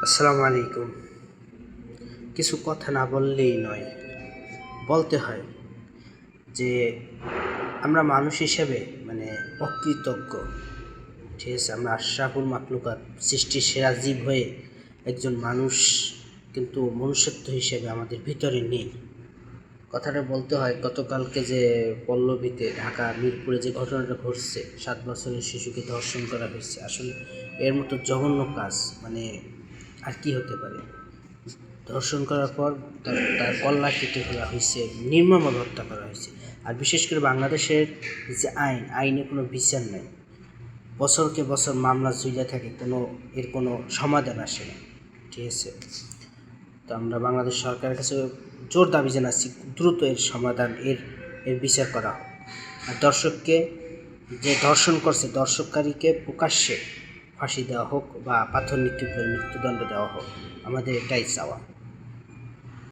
আসসালামু আলাইকুম। কিছু কথা না বললেই নয়, বলতে হয় যে আমরা মানুষ হিসেবে অকৃতজ্ঞ। ঠিক আছে, আমরা আশরাফুল মাখলুকাত, সৃষ্টির সেরা জীব হয়ে একজন মানুষ কিন্তু মনুষ্যত্ব হিসেবে আমাদের ভিতরে নেই। কথাটা বলতে হয়, গতকালকে যে পল্লবীতে ঢাকা মিরপুরে যে ঘটনাটা ঘটছে, 7 বছরের শিশুকে ধর্ষণ করা হয়েছে, আসলে এর মতো জঘন্য কাজ আর কি হতে পারে। ধর্ষণ করার পর তার কল্লা কেটে ফেলা হয়েছে, নির্মমভাবে হত্যা করা হয়েছে। আর বিশেষ করে বাংলাদেশের যে আইনে কোনো বিচার নেই, বছরকে বছর মামলা ঝুলে থাকে, এর কোনো সমাধান আসে না। ঠিক আছে, তো আমরা বাংলাদেশ সরকারের কাছে জোর দাবি জানাচ্ছি, দ্রুত এর সমাধান, এর বিচার করা হোক। আর দর্শককে, যে ধর্ষণ করছে, দর্শককারীকে প্রকাশ্যে ফাঁসি দেওয়া হোক বা পাথর নিক্ষেপ করে মৃত্যুদণ্ড দেওয়া হোক। আমাদের এটাই চাওয়া।